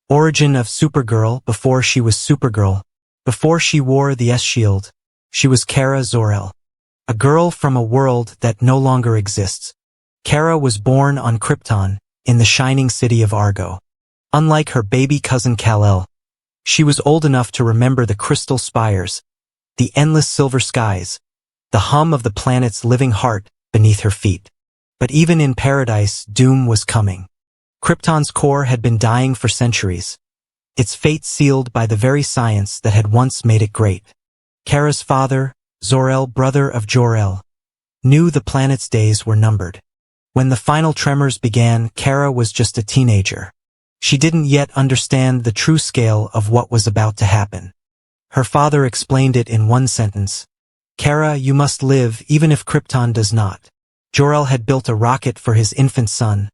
Origin of Supergirl. Before she was Supergirl, before she wore the S-shield, she was Kara Zor-El, a girl from a world that no longer exists. Kara was born on Krypton, in the shining city of Argo. Unlike her baby cousin Kal-El, she was old enough to remember the crystal spires, the endless silver skies, the hum of the planet's living heart beneath her feet. But even in paradise, doom was coming. Krypton's core had been dying for centuries, its fate sealed by the very science that had once made it great. Kara's father, Zor-El, brother of Jor-El, knew the planet's days were numbered. When the final tremors began, Kara was just a teenager. She didn't yet understand the true scale of what was about to happen. Her father explained it in one sentence. "Kara, you must live even if Krypton does not." Jor-El had built a rocket for his infant son,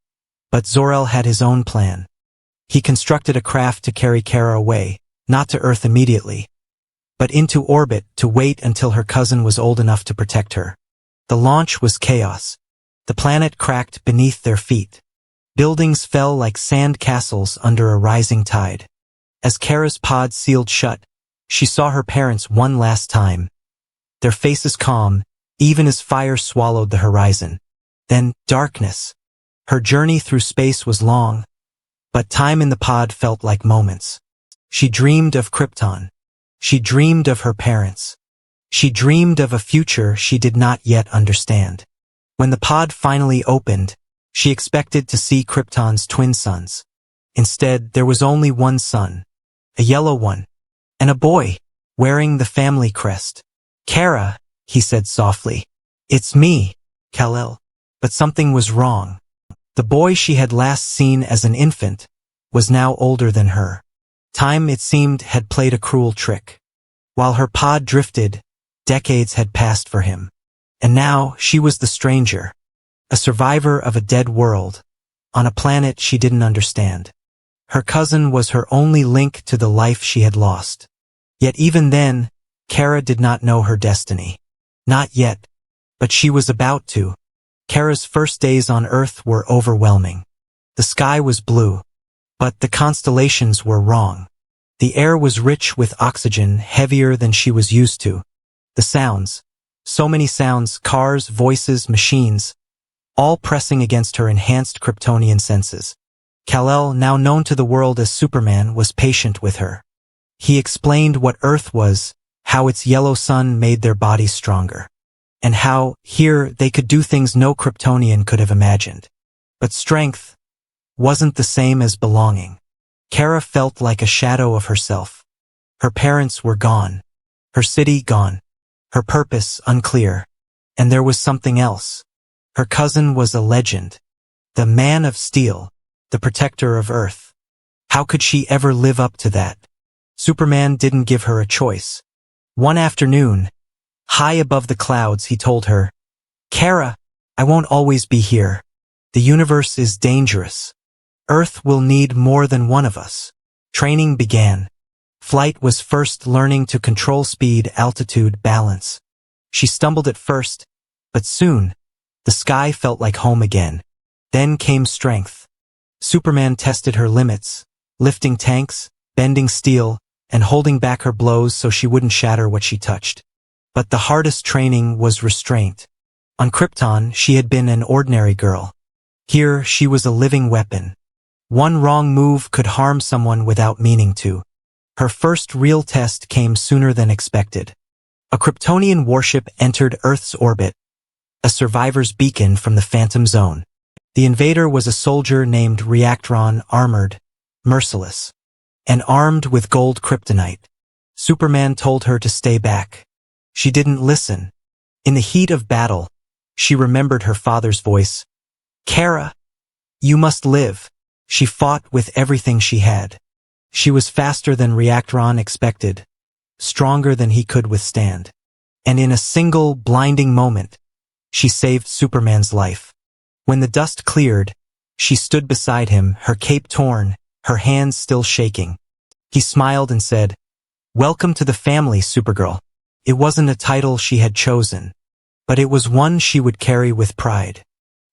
but Zor-El had his own plan. He constructed a craft to carry Kara away, not to Earth immediately, but into orbit to wait until her cousin was old enough to protect her. The launch was chaos. The planet cracked beneath their feet. Buildings fell like sand castles under a rising tide. As Kara's pod sealed shut, she saw her parents one last time, their faces calm, even as fire swallowed the horizon. Then darkness. Her journey through space was long, but time in the pod felt like moments. She dreamed of Krypton. She dreamed of her parents. She dreamed of a future she did not yet understand. When the pod finally opened, she expected to see Krypton's twin sons. Instead, there was only one son, a yellow one, and a boy, wearing the family crest. "Kara," he said softly. "It's me, Kal-El." But something was wrong. The boy she had last seen as an infant was now older than her. Time, it seemed, had played a cruel trick. While her pod drifted, decades had passed for him. And now she was the stranger, a survivor of a dead world, on a planet she didn't understand. Her cousin was her only link to the life she had lost. Yet even then, Kara did not know her destiny. Not yet, but she was about to. Kara's first days on Earth were overwhelming. The sky was blue, but the constellations were wrong. The air was rich with oxygen, heavier than she was used to. The sounds, so many sounds, cars, voices, machines, all pressing against her enhanced Kryptonian senses. Kal-El, now known to the world as Superman, was patient with her. He explained what Earth was, how its yellow sun made their bodies stronger, and how, here, they could do things no Kryptonian could have imagined. But strength wasn't the same as belonging. Kara felt like a shadow of herself. Her parents were gone. Her city gone. Her purpose unclear. And there was something else. Her cousin was a legend. The Man of Steel. The protector of Earth. How could she ever live up to that? Superman didn't give her a choice. One afternoon, high above the clouds, he told her, "Kara, I won't always be here. The universe is dangerous. Earth will need more than one of us." Training began. Flight was first, learning to control speed, altitude, balance. She stumbled at first, but soon, the sky felt like home again. Then came strength. Superman tested her limits, lifting tanks, bending steel, and holding back her blows so she wouldn't shatter what she touched. But the hardest training was restraint. On Krypton, she had been an ordinary girl. Here, she was a living weapon. One wrong move could harm someone without meaning to. Her first real test came sooner than expected. A Kryptonian warship entered Earth's orbit, a survivor's beacon from the Phantom Zone. The invader was a soldier named Reactron, armored, merciless, and armed with gold kryptonite. Superman told her to stay back. She didn't listen. In the heat of battle, she remembered her father's voice. "Kara, you must live." She fought with everything she had. She was faster than Reactron expected, stronger than he could withstand. And in a single, blinding moment, she saved Superman's life. When the dust cleared, she stood beside him, her cape torn, her hands still shaking. He smiled and said, "Welcome to the family, Supergirl." It wasn't a title she had chosen, but it was one she would carry with pride.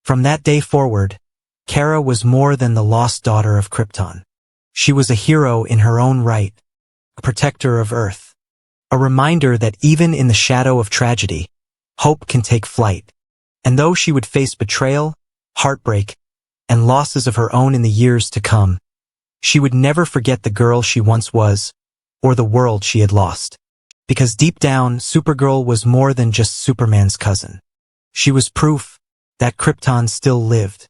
From that day forward, Kara was more than the lost daughter of Krypton. She was a hero in her own right, a protector of Earth, a reminder that even in the shadow of tragedy, hope can take flight. And though she would face betrayal, heartbreak, and losses of her own in the years to come, she would never forget the girl she once was, or the world she had lost. Because deep down, Supergirl was more than just Superman's cousin. She was proof that Krypton still lived.